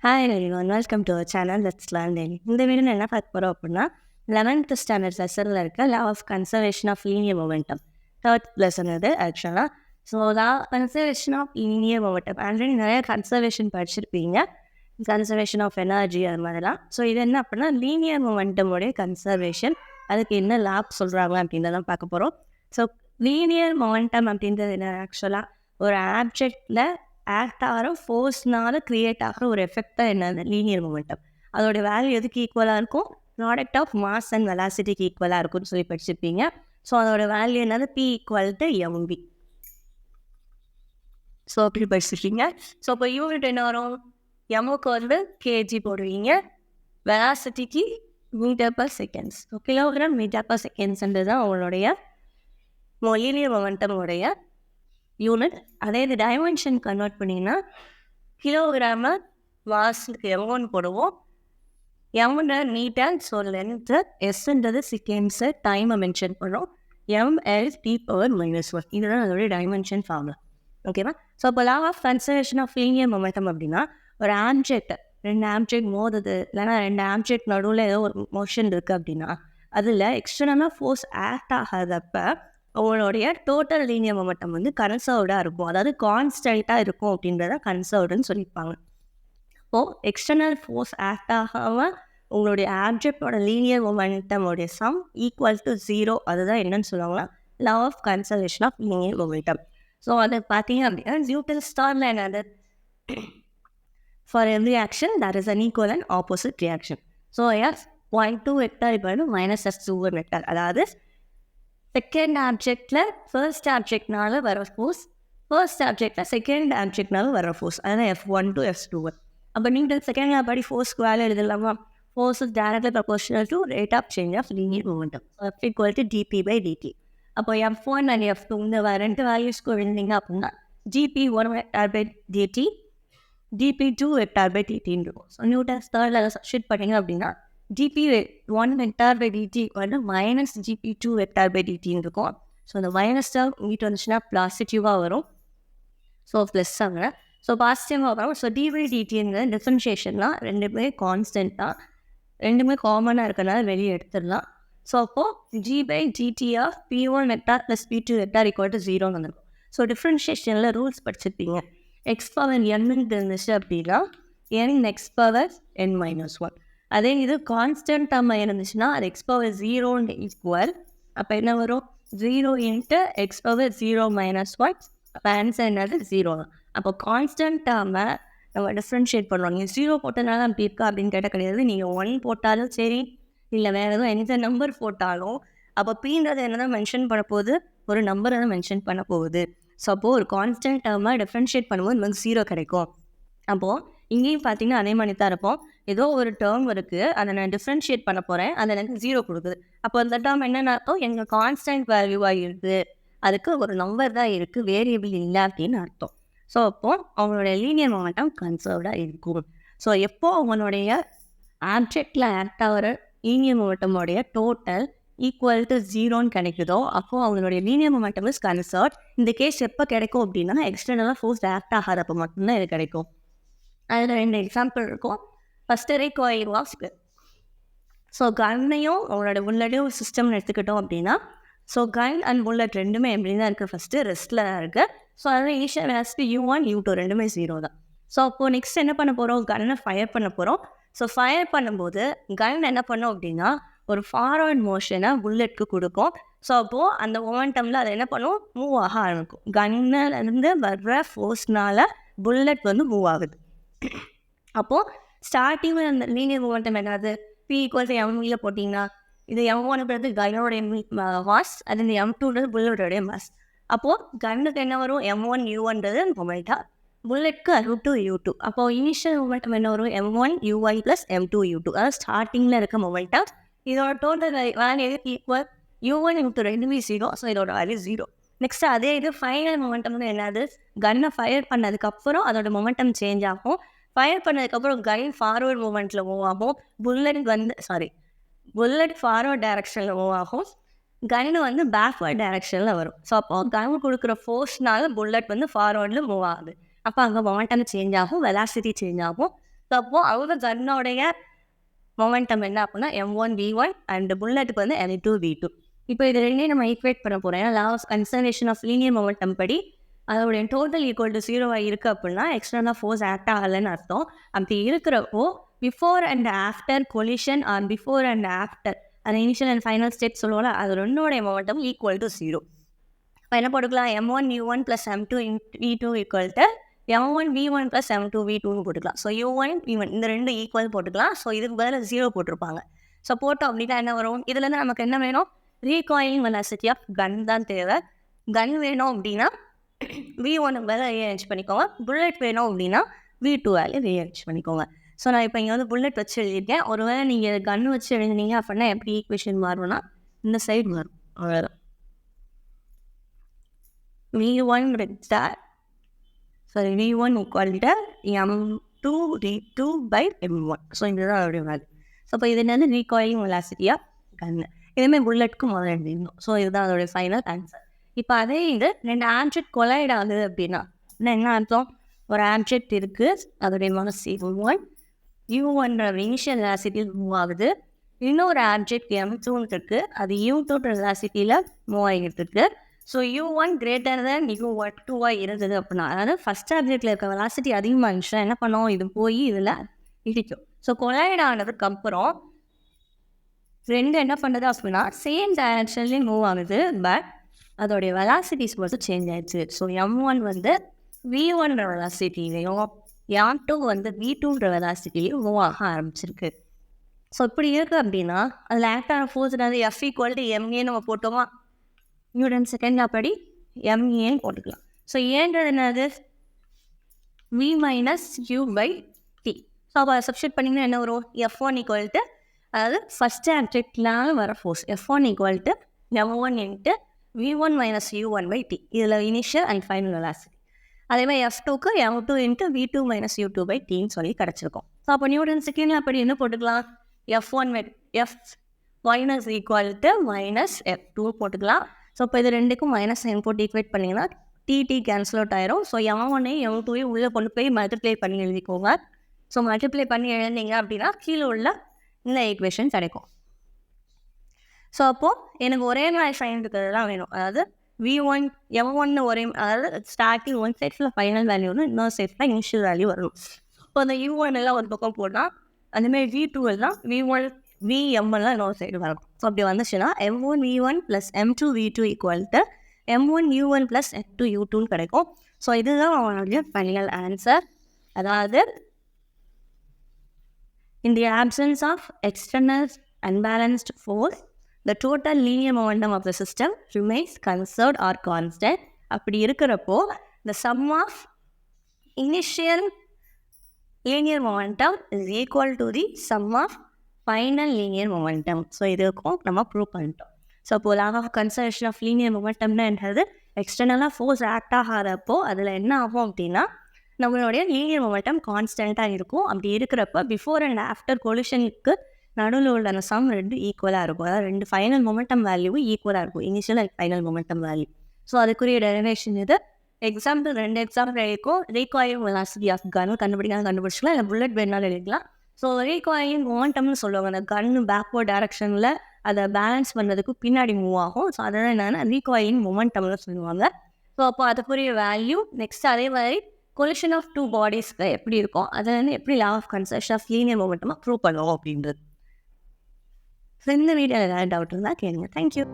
Hi everyone, welcome to our channel let's learn daily. இந்த வீடியோவில் என்ன பார்க்க போகிறோம் அப்படின்னா 11th ஸ்டாண்டர்ட் லெசனில் இருக்க law of conservation of linear momentum third lesson இது ஆக்சுவலாக. So law conservation of linear momentum already நிறைய கன்சர்வேஷன் படிச்சிருப்பீங்க, கன்சர்வேஷன் ஆஃப் எனர்ஜி அது மாதிரிலாம். ஸோ இது என்ன அப்படின்னா லீனியர் மொமெண்டமுடைய கன்சர்வேஷன், அதுக்கு என்ன லாப் சொல்கிறாங்க அப்படின்றதான் பார்க்க போகிறோம். ஸோ லீனியர் மொமெண்டம் அப்படின்றது என்ன, ஆக்சுவலாக ஒரு ஆப்ஜெக்டில் ஆக்ட் ஆகிற ஃபோர்ஸ்னால க்ரியேட் ஆகிற ஒரு எஃபெக்ட் தான் என்னது லீனியர் மொமெண்டம். அதோடைய வேல்யூ எதுக்கு ஈக்குவலாக இருக்கும், ப்ராடக்ட் ஆஃப் மாஸ் அண்ட் வெலாசிட்டிக்கு ஈக்குவலாக இருக்கும்னு சொல்லி படிச்சிருப்பீங்க. ஸோ அதோட வேல்யூ என்னது, P equal to mv. So அப்படி படிச்சிருக்கீங்க. ஸோ இப்போ யூனிட் என்ன வரும், எம்முக்கு வந்து கேஜி போடுவீங்க, வெலாசிட்டிக்கு metre per seconds. So kilogram metre per செகண்ட்ஸ்ன்றது தான் உங்களுடைய லீனியர் மொமெண்டமுடைய யூனிட். அதே இது டைமென்ஷன் கன்வெர்ட் பண்ணிங்கன்னா கிலோகிராம மாஸுக்கு எவ்வளோன்னு போடுவோம், எம்ன்ற மீட்டர், ஸோ லென்த்து, எஸ்ன்றது செகண்ட்ஸு, டைமை மென்ஷன் பண்ணுறோம், mL/(T⁻⁻1). இதுதான் அதோடைய டைமென்ஷன் ஃபார்முலா. ஓகேவா? ஸோ இப்போ law of conservation of linear momentum அப்படின்னா ஒரு ஆப்ஜெக்ட், ரெண்டு ஆப்ஜெக்ட் மோதுது, இல்லைனா ரெண்டு ஆப்ஜெக்ட் நடுவில் ஏதோ ஒரு மோஷன் இருக்குது அப்படின்னா அதில் எக்ஸ்டர்னலாக ஃபோர்ஸ் ஆக்ட் ஆகாதப்ப அவங்களுடைய டோட்டல் லீனியர் மொமெண்டம் வந்து கன்சர்வ்டாக இருக்கும், அதாவது கான்ஸ்டண்ட்டாக இருக்கும் அப்படின்றத கன்சர்வ்டுன்னு சொல்லியிருப்பாங்க. இப்போது எக்ஸ்டர்னல் ஃபோர்ஸ் ஆக்ட் ஆகாமல் உங்களுடைய ஆப்ஜெக்டோட லீனியர் மொமெண்டமோடைய சம் ஈக்குவல் டு 0, அதுதான் என்னன்னு சொல்லுவாங்கன்னா law of conservation of linear momentum. So அதை பார்த்தீங்க அப்படின்னா நியூட்டன்ஸ் லால என்னது, for every action there is an equal and opposite reaction. So S12 vector இப்போ -S21 வெக்டர், அதாவது செகண்ட் ஆப்ஜெக்டில் ஃபர்ஸ்ட் ஆப்ஜெக்ட்னால வர ஃபோர்ஸ், ஃபர்ஸ்ட் ஆப்ஜெக்டில் செகண்ட் ஆப்ஜெக்ட்னால வர ஃபோர்ஸ், அதுதான் F1 to F21. அப்போ நீங்கள் செகண்ட் படி ஃபோர்ஸ்க்கு வேலை எழுதலாமா, force is directly proportional to rate of change of linear momentum, F equal to dp/dt. அப்போ F1 அண்ட் F2 இந்த ரெண்டு வேல்யூஸ்க்கு எழுதிங்க அப்படின்னா dp1 vector by dt, dp2 vector by dtன்னு இருக்கும். ஸோ நியூட்டன்ஸ் தேர்டில் சப்ஸ்டிட் பண்ணிங்க அப்படின்னா dp1 வெக்டார் பை dt வந்து -dp2 வெக்டார் பை dtன்னு இருக்கும். ஸோ அந்த மைனஸ் டேர்ம் இங்கிட்ட வந்துச்சுன்னா பாசிட்டிவாக வரும், ஸோ ப்ளஸ் ஆகுங்க. ஸோ பாசிட்டிவாக வரும். ஸோ d/dtங்கிற டிஃபரன்ஷியேஷன்லாம் ரெண்டுமே கான்ஸ்டன்ட்டாக, ரெண்டுமே காமனாக இருக்கிறனால வெளியே எடுத்துடலாம். ஸோ அப்போது g/dt of p1 vector plus p2 vector equal to 0ன்னு வந்துருக்கும். ஸோ டிஃப்ரென்ஷியேஷனில் ரூல்ஸ் படிச்சிருப்பீங்க, x⁻n இருந்துச்சு அப்படின்னா n(x⁻n-1). அதே இது கான்ஸ்டன்ட் டேர்மாக இருந்துச்சுன்னா அது x⁻0 ஈக்குவல், அப்போ என்ன வரும் 0 × x⁻0-1. அப்போ ஆன்சர் என்னது 0 தான். அப்போ கான்ஸ்டன்ட் டேர்மை நம்ம டிஃப்ரென்ஷியேட் பண்ணுறோம். நீங்கள் 0 போட்டனால அப்படி இருக்கா அப்படின்னு கேட்டால் கிடையாது, நீங்கள் 1 போட்டாலும் சரி, இல்லை வேறு எதுவும் எந்த நம்பர் போட்டாலும் அப்போ பீன்றது என்ன தான் மென்ஷன் பண்ண போகுது, ஒரு நம்பரை தான் மென்ஷன் பண்ண போகுது. ஸோ அப்போது ஒரு கான்ஸ்டன்ட் டேர்மை டிஃப்ரென்ஷியேட் பண்ணும்போது நமக்கு 0 கிடைக்கும். அப்போது இங்கேயும் பார்த்தீங்கன்னா அதே மாதிரி தான் இருக்கும், ஏதோ ஒரு டேர்ம் இருக்குது, அதை நான் டிஃப்ரென்ஷியேட் பண்ண போகிறேன், அது எனக்கு 0 கொடுக்குது. அப்போ அந்த டேர்ம் என்னென்ன அர்த்தம், எங்கள் கான்ஸ்டன்ட் வேல்யூவாக இருக்குது, அதுக்கு ஒரு நம்பர் தான் இருக்குது, வேரியபிள் இல்லை அப்படின்னு அர்த்தம். ஸோ அப்போது அவங்களுடைய லீனியர் மொமெண்டம் கன்சர்வ்டாக இருக்கும். ஸோ எப்போ அவங்களுடைய ஆப்ஜெக்டில் ஆக்ட் ஆகிற லீனியர் மொமெண்டமோடைய டோட்டல் ஈக்குவல் டு 0ன்னு கிடைக்குதோ அப்போது அவங்களுடைய லீனியர் மொமெண்டம் இஸ் கன்சர்வ்ட். இந்த கேஸ் எப்போ கிடைக்கும் அப்படின்னா எக்ஸ்டர்னலாக ஃபோர்ஸ் ஆக்ட் ஆகாதப்போ மட்டும்தான் இது கிடைக்கும். அதில் 2 எக்ஸாம்பிள் இருக்கும். First recoil of spring. So கன்னையும் அவங்களோட புல்லட்டையும் சிஸ்டம்னு எடுத்துக்கிட்டோம் அப்படின்னா, ஸோ கன் அண்ட் புல்லட் ரெண்டுமே எப்படி தான் இருக்குது, ஃபஸ்ட்டு ரெஸ்ட்டில் தான் இருக்குது. ஸோ அதனால் இனிஷியல் வெலாசிட்டி u1 u2 ரெண்டுமே 0 தான். ஸோ அப்போது நெக்ஸ்ட் என்ன பண்ண போகிறோம், கன்னை ஃபயர் பண்ண போகிறோம். ஸோ ஃபயர் பண்ணும்போது கன் என்ன பண்ணோம் அப்படின்னா ஒரு ஃபார்வர்ட் மோஷனை புல்லட்க்கு கொடுக்கும். ஸோ அப்போது அந்த மொமெண்டமில் அதை என்ன பண்ணும், மூவ் ஆக ஆரம்பிக்கும். கன்னிலேருந்து வர்ற ஃபோர்ஸ்னால் புல்லட் வந்து மூவ் ஆகுது. அப்போது ஸ்டார்டிங்கில் அந்த லீனியர் மொமெண்டம் என்னது, P ஈக்குவல் டு mv போட்டிங்கன்னா இது m1ன்றது கன்னோடைய மாஸ், அது இந்த m2ன்றது புல்லட்டோடைய மாஸ். அப்போது கன்னுக்கு என்ன வரும், m1 u1ன்றது மொமெண்டா, புல்லட்க்கு √2 u2. அப்போது இனிஷியல் மொமெண்டம் என்ன வரும், m1 uy + m2 u2, அதாவது ஸ்டார்டிங்கில் இருக்க மொமெண்டா. இதோட டோட்டல் வேல்யூ எதுக்கு ஈக்குவல், u1 u2 ரெண்டுமே 0. ஸோ இதோட வேல்யூ 0. நெக்ஸ்ட் அதே இது ஃபைனல் மொமெண்டம்னு என்னது, கன்னை ஃபயர் பண்ணதுக்கப்புறம் அதோட மொமெண்டம் சேஞ்ச் ஆகும். ஃபயர் பண்ணதுக்கப்புறம் கன் ஃபார்வர்ட் மூமெண்ட்டில் மூவ் ஆகும், புல்லட் ஃபார்வர்ட் டைரக்ஷனில் மூவ் ஆகும், கன்னு வந்து பேக்வர்ட் டைரக்ஷனில் வரும். ஸோ அப்போது கன் கொடுக்குற ஃபோர்ஸ்னால புல்லட் வந்து ஃபார்வர்டில் மூவ் ஆகுது. அப்போ அங்கே மொமெண்டம் சேஞ்ச் ஆகும், வெலாசிட்டி சேஞ்ச் ஆகும். அப்போ அவங்க கன்னோடைய மொமெண்டம் என்ன அப்படின்னா m1v1 அண்ட் புல்லட்டுக்கு வந்து m2v2. இப்போ இது ரெண்டையும் நம்ம ஈக்குவேட் பண்ண போகிறோம். ஏன்னா law of conservation of linear momentum படி அதோடைய டோட்டல் ஈக்குவல் டு 0 இருக்குது அப்படின்னா எக்ஸ்டர்னல் ஃபோர்ஸ் ஆக்ட் ஆகலைன்னு அர்த்தம். அப்படி இருக்கிறப்போ before and after collision or before and after அந்த இனிஷியல் அண்ட் ஃபைனல் ஸ்டேட் சொல்லுவோம்ல, அது ரெண்டோடைய மொமெண்டம் ஈக்குவல் டு 0. இப்போ என்ன போட்டுக்கலாம், m1u1 + m2v2 equal to m1v1 + m2v2ன்னு போட்டுக்கலாம். ஸோ u1 v1 இந்த ரெண்டு ஈக்குவல் போட்டுக்கலாம். ஸோ இதுக்கு பதில் 0 போட்டிருப்பாங்க. ஸோ போட்டோம் அப்படின்னா என்ன வரும், இதுலேருந்து நமக்கு என்ன வேணும், ரீகாயிலிங் வெலாசிட்டி ஆஃப் கன் தான் தேவை. கன் வேணும் அப்படின்னா v1 பதில் ரீஅரேஞ்ச் பண்ணிக்கோங்க. புல்லட் வேணும் அப்படின்னா v2 வேலையை ரீஅரேஞ்ச் பண்ணிக்கோங்க. ஸோ நான் இப்போ இங்கே வந்து புல்லட் வச்சு எழுதியிருக்கேன். ஒருவேளை நீங்கள் கன் வச்சு எழுதினீங்க அப்படின்னா எப்படி ஈக்குவேஷன் மாறும்னா இந்த சைடு மாறும். அவ்வளோதான். v1 rector v1 equal to m2d2/m1. So இதுதான் அதோடைய வேல்யூ. ஸோ இப்போ இது என்னது ரீகாயிலிங் வெலாசிட்டியாக கன்னு. இதுமாதிரி புல்லட்டுக்கு முதல்ல எழுதிடணும். ஸோ இதுதான் அதோடைய ஃபைனல் ஆன்சர். இப்போ அதே இது ரெண்டு ஆப்ஜெக்ட் கொலைட் ஆகுது அப்படின்னா என்ன அர்த்தம், ஒரு ஆப்ஜெக்ட் இருக்குது, அதோடைய mass u1 u1 initial வெலாசிட்டியில் move ஆகுது. இன்னொரு ஆப்ஜெக்ட் m2 இருக்குது, அது u2 வெலாசிட்டியில் மூவ் ஆகிட்டு இருக்கு. So u1 greater than u2 இருந்தது அப்படின்னா, அதாவது ஃபஸ்ட் ஆப்ஜெக்டில் இருக்க வெலாசிட்டி அதிகமாக இருந்துச்சுன்னா என்ன பண்ணோம், இது போய் இதில் இடிக்கும். ஸோ கொலைட் ஆனதுக்கு அப்புறம் ரெண்டு என்ன பண்ணுறது அப்படின்னா சேம் டைரக்ஷன்லேயும் மூவ் ஆகுது, பட் அதோடைய வெலாசிட்டிஸ் மட்டும் சேஞ்ச் ஆயிடுச்சு. ஸோ m1 வந்து v1 வெலாசிட்டிலையும் m2 வந்து v2 வெலாசிட்டிலையும் மூவ் ஆக ஆரம்பிச்சிருக்கு. ஸோ இப்படி இருக்குது அப்படின்னா அதில் ஆக்டான ஃபோர்ஸ் வந்து f = ma நம்ம போட்டோமா, நியூட்டன் செகண்ட் லா படி ma போட்டுக்கலாம். ஸோ ஏன்றது என்னது, v - u/t. ஸோ அப்போ சப்ஸ்டியூட் பண்ணிங்கன்னா என்ன வரும், f1 = அதாவது ஃபஸ்ட் ஆப்ஜெக்ட்னால வர force f1 = m1 × v1 - u1/t. இதில் இனிஷியல் அண்ட் ஃபைனல் வெலாசிட்டி. அதே மாதிரி f2க்கு m2 × v2 - u2/tன்னு சொல்லி கிடச்சிருக்கோம். ஸோ அப்போ நியூட்டன் செகண்ட் லா படி என்ன போட்டுக்கலாம், f1 - f2 போட்டுக்கலாம். ஸோ இப்போ இது ரெண்டுக்கும் மைனஸ் சைன் போட்டு ஈக்குவேட் பண்ணிங்கன்னா டி கேன்சல் அவுட் ஆயிரும். ஸோ m1ஐயும் m2ஐயும் உள்ளே கொண்டு போய் மல்டிப்ளை பண்ணி எழுதிக்கோங்க. ஸோ மல்டிப்ளை பண்ணி எழுதிங்க அப்படின்னா கீழே உள்ள இந்த ஈக்குவேஷன் கிடைக்கும். ஸோ அப்போது எனக்கு ஒரே மாதிரி சைன் இருக்கிறதுலாம் வேணும். அதாவது v1 m1 ஒரே, அதாவது ஸ்டார்டிங் ஒன் சைட்ஸில் ஃபைனல் வேல்யூ வரும், இன்னொரு சைட்ஸில் இனிஷியல் வேல்யூ வரும். இப்போ அந்த u1 எல்லாம் ஒரு பக்கம் போடலாம், அந்தமாதிரி v2 எல்லாம் v1 vm1 இன்னொரு சைடு வரும். ஸோ அப்படி வந்துச்சுன்னா m1v1 + m2v2 = m1u1 + m2u2 கிடைக்கும். ஸோ இதுதான் அவனுடைய ஃபைனல் ஆன்சர். அதாவது in the absence of external unbalanced force, the total linear momentum of the system remains conserved or constant. அப்படி இருக்கிறப்போ the sum of initial linear momentum is equal to the sum of final linear momentum. So இதுக்கும் நம்ம prove பண்ணிட்டோம். So அப்போது law of conservation of linear மொமெண்டம்னா என்னது, எக்ஸ்டர்னலாக force act ஆகாதப்போ அதில் என்ன ஆகும் அப்படின்னா நம்மளுடைய லீனியர் மொமெண்டம் கான்ஸ்டண்ட்டாக இருக்கும். அப்படி இருக்கிறப்ப பிஃபோர் அண்ட் ஆஃப்டர் கொலிஷனுக்கு நடுவில் உள்ள அந்த சம் ரெண்டு ஈக்குவலாக இருக்கும். அதாவது ரெண்டு ஃபைனல் மொமெண்டம் வேல்யூவும் ஈக்குவலாக இருக்கும், initial and final momentum value. So அதுக்குரிய டெரிவேஷன் இது. எக்ஸாம்பிள் ரெண்டு எக்ஸாம்பிள் இருக்கும். ரீகாயிலிங் வெலாசிட்டி ஆஃப் கன் கண்டுபிடிச்சிக்கலாம், இல்லை புல்லட் வேணாலும் எழுதிக்கலாம். ஸோ ரீகாயிலிங் மொமெண்டம்னு சொல்லுவாங்க, அந்த கன்னு பேக்வர்ட் டைரக்ஷனில் அதை பேலன்ஸ் பண்ணுறதுக்கு பின்னாடி மூவ் ஆகும். ஸோ அதனால் என்னென்னா ரீகாயிலிங் மொமெண்டம்னு சொல்லுவாங்க. ஸோ அப்போ அதுக்குரிய வேல்யூ நெக்ஸ்ட் அதே மாதிரி கொலிஷன் ஆஃப் டூ பாடிஸ்க்கு எப்படி இருக்கும், அதை வந்து எப்படி law of conservation of linear மொமெண்டமாக ப்ரூவ் பண்ணுவோம் அப்படின்றது. ஸோ இந்த வீடியோவில் ஏதாவது டவுட் இருந்தால் கேளுங்க. தேங்க்யூ.